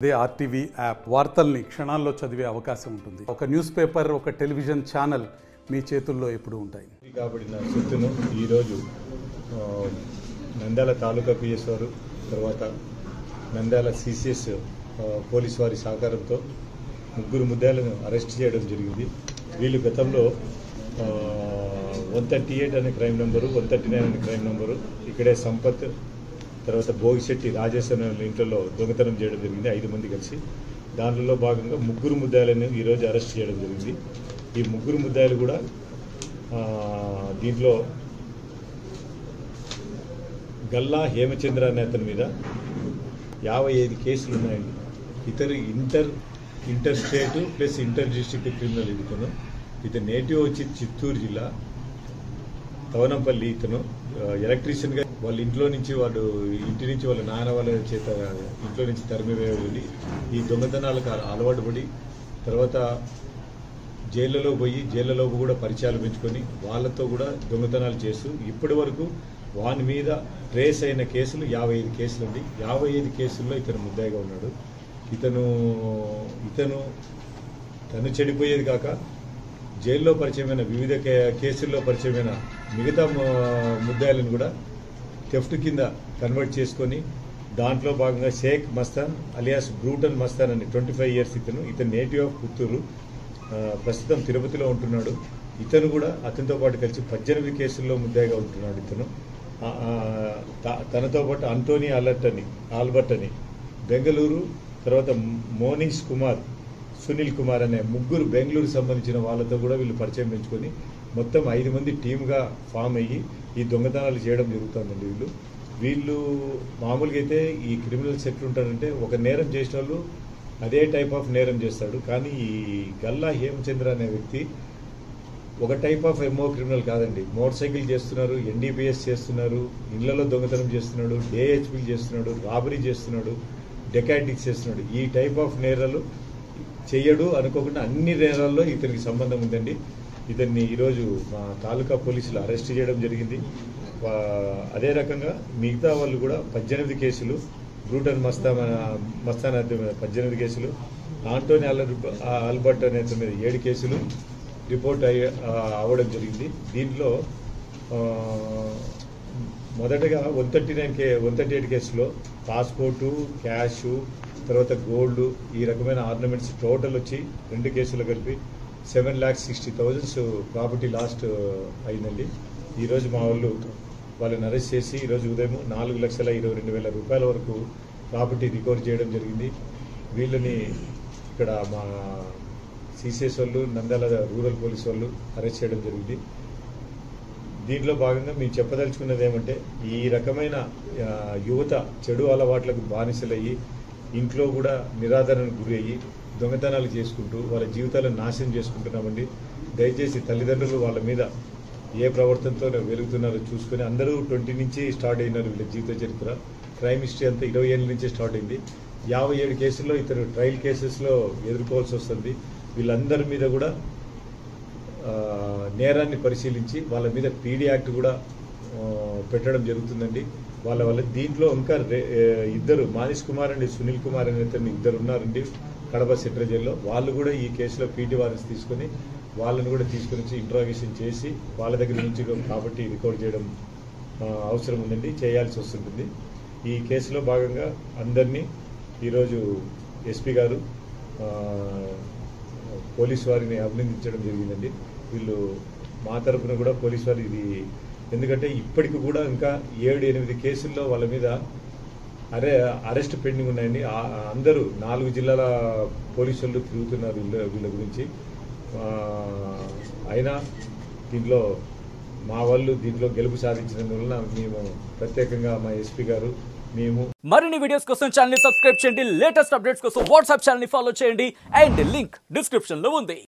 అదే RTV app వార్తల్ని క్షణాల్లో చదివే అవకాశం ఉంటుంది. ఒక న్యూస్ పేపర్, ఒక టెలివిజన్ ఛానల్ మీ చేతుల్లో ఎప్పుడూ ఉంటాయి. కాబడిన సొత్తును ఈరోజు నంద్యాల తాలూకా పిఎస్ వారు, తర్వాత నంద్యాల సిసిఎస్ పోలీస్ వారి సహకారంతో ముగ్గురు ముద్దాయిలను అరెస్ట్ చేయడం జరిగింది. వీళ్ళు గతంలో 138 అనే క్రైమ్ నెంబరు, 139 అనే క్రైమ్ నెంబరు, ఇక్కడే సంపత్, తర్వాత భోగిశెట్టి రాజేష్ అనే ఇంట్లో దొంగతనం చేయడం జరిగింది. 5 మంది కలిసి. దానిలో భాగంగా ముగ్గురు ముద్దాయిలను ఈరోజు అరెస్ట్ చేయడం జరిగింది. ఈ ముగ్గురు ముద్దాయిలు కూడా దీంట్లో గల్లా హేమచంద్ర అనే అతని మీద 55 కేసులు ఉన్నాయండి. ఇతరు inter state plus inter district criminal. ఇతను నేటివ్ వచ్చి చిత్తూరు జిల్లా తవనంపల్లి. ఇతను ఎలక్ట్రీషియన్గా వాళ్ళ ఇంటి నుంచి వాళ్ళ నాన్న వాళ్ళ చేత ఇంట్లో నుంచి తరిమివేయబడి ఈ దొంగతనాలకు అలవాటు పడి తర్వాత జైళ్ళలో పోయి జైళ్ళలో కూడా పరిచయాలు పెంచుకొని వాళ్ళతో కూడా దొంగతనాలు చేస్తూ ఇప్పటి వరకు వాని మీద ట్రేస్ అయిన కేసులు 55 కేసులు అండి. 55 కేసుల్లో ఇతను ముద్దాయిగా ఉన్నాడు. తను చెడిపోయేది కాక జైల్లో పరిచయమైన వివిధ కేసుల్లో పరిచయమైన మిగతా ముద్దాయిలను కూడా థెఫ్ట్ కింద కన్వర్ట్ చేసుకొని దాంట్లో భాగంగా షేక్ మస్తాన్ అలియాస్ బ్రూటల్ మస్తాన్ అని 25 ఇయర్స్ ఇతను నేటివ్ ఆఫ్ పుత్తూరు, ప్రస్తుతం తిరుపతిలో ఉంటున్నాడు. ఇతను కూడా అతనితో పాటు కలిసి 18 కేసుల్లో ముద్దాయిగా ఉంటున్నాడు. ఇతను తనతో పాటు అంటోనీ ఆల్బర్ట్ అని బెంగళూరు, తర్వాత మోనింగ్స్ కుమార్, సునీల్ కుమార్ అనే ముగ్గురు బెంగళూరు సంబంధించిన వాళ్ళతో కూడా వీళ్ళు పరిచయం పెంచుకొని మొత్తం 5 మంది టీమ్గా ఫామ్ అయ్యి ఈ దొంగతనాలు చేయడం జరుగుతుందండి. వీళ్ళు మామూలుగా అయితే ఈ క్రిమినల్స్ ఎట్లుంటారంటే ఒక నేరం చేసిన వాళ్ళు అదే టైప్ ఆఫ్ నేరం చేస్తాడు. కానీ ఈ గల్లా హేమచంద్ర అనే వ్యక్తి ఒక టైప్ ఆఫ్ ఎంఓ క్రిమినల్ కాదండి. మోటార్ సైకిల్ చేస్తున్నారు, ఎన్డీపీఎస్ చేస్తున్నారు, ఇళ్లలో దొంగతనం చేస్తున్నాడు, డేహెచ్పీలు చేస్తున్నాడు, రాబరీ చేస్తున్నాడు, డెకాటిక్స్ చేస్తున్నాడు. ఈ టైప్ ఆఫ్ నేరాలు చెయ్యడు అనుకోకుండా అన్ని నేరాల్లో ఇతనికి సంబంధం ఉందండి. ఇతన్ని ఈరోజు మా తాలూకా పోలీసులు అరెస్ట్ చేయడం జరిగింది. అదే రకంగా మిగతా వాళ్ళు కూడా 18 కేసులు, బ్రూటన్ మస్తాన్ అతని మీద 18 కేసులు, ఆంటోనీ ఆల్బర్ట్ అనే అతని మీద 7 కేసులు రిపోర్ట్ అవ్వడం జరిగింది. దీంట్లో మొదటగా 138 కేసులో పాస్పోర్టు, క్యాషు, తర్వాత గోల్డ్, ఈ రకమైన ఆర్నమెంట్స్ టోటల్ వచ్చి 2 కేసులు కలిపి 7,60,000 ప్రాపర్టీ లాస్ట్ అయిందండి. ఈరోజు మా వాళ్ళని అరెస్ట్ చేసి ఈరోజు ఉదయం 4,22,000 రూపాయల వరకు ప్రాపర్టీ రికవర్ చేయడం జరిగింది. వీళ్ళని ఇక్కడ మా సిసిఎస్ వాళ్ళు, నంద్యాల రూరల్ పోలీస్ వాళ్ళు అరెస్ట్ చేయడం జరిగింది. దీంట్లో భాగంగా మేము చెప్పదలుచుకున్నది ఏమంటే ఈ రకమైన యువత చెడు అలవాట్లకు బానిసలయ్యి ఇంట్లో కూడా నిరాదరణకు గురి అయ్యి దొంగతనాలు చేసుకుంటూ వాళ్ళ జీవితాలను నాశనం చేసుకుంటున్నామండి. దయచేసి తల్లిదండ్రులు వాళ్ళ మీద ఏ ప్రవర్తనతో వెలుగుతున్నారో చూసుకొని, అందరూ 20 నుంచి స్టార్ట్ అయినారు వీళ్ళ జీవిత చరిత్ర. క్రైమ్ హిస్టరీ అంతా 20 ఏళ్ళ నుంచే స్టార్ట్ అయింది. 57 కేసుల్లో ఇతను ట్రయల్ కేసెస్లో ఎదుర్కోవాల్సి వస్తుంది. వీళ్ళందరి మీద కూడా నేరాన్ని పరిశీలించి వాళ్ళ మీద పీడీ యాక్ట్ కూడా పెట్టడం జరుగుతుందండి. వాళ్ళ దీంట్లో ఇంకా 2 మానిష్ కుమార్ అండి, సునీల్ కుమార్ అనే 2 ఉన్నారండి కడప సెంట్రల్ జైల్లో. వాళ్ళు కూడా ఈ కేసులో పీటీ వారెన్స్ తీసుకొని వాళ్ళని కూడా తీసుకొని వచ్చి ఇంట్రాగేషన్ చేసి వాళ్ళ దగ్గర నుంచి ప్రాపర్టీ రికవర్ చేయడం అవసరం ఉందండి, చేయాల్సి వస్తుంటుంది. ఈ కేసులో భాగంగా అందరినీ ఈరోజు ఎస్పీ గారు పోలీసు వారిని అభినందించడం జరిగిందండి. వీళ్ళు మా తరఫున కూడా పోలీసు వారు ఇది, ఎందుకంటే ఇప్పటికి కూడా ఇంకా 7-8 కేసుల్లో వాళ్ళ మీద అరెస్ట్ పెండింగ్ ఉన్నాయండి. అందరూ 4 జిల్లాల పోలీసు వాళ్ళు తిరుగుతున్నారు వీళ్ళ గురించి. అయినా దీంట్లో మా వాళ్ళు దీంట్లో గెలుపు సాధించినందువలన మేము ప్రత్యేకంగా మా ఎస్పీ గారు మేము మరిన్ని వీడియోస్ కోసం ఛానల్ ని సబ్స్క్రైబ్ చేయండి. లేటెస్ట్ అప్డేట్స్ కోసం వాట్సాప్ ఛానల్ ని ఫాలో చేయండి. అండ్ లింక్ డిస్క్రిప్షన్ లో ఉంది.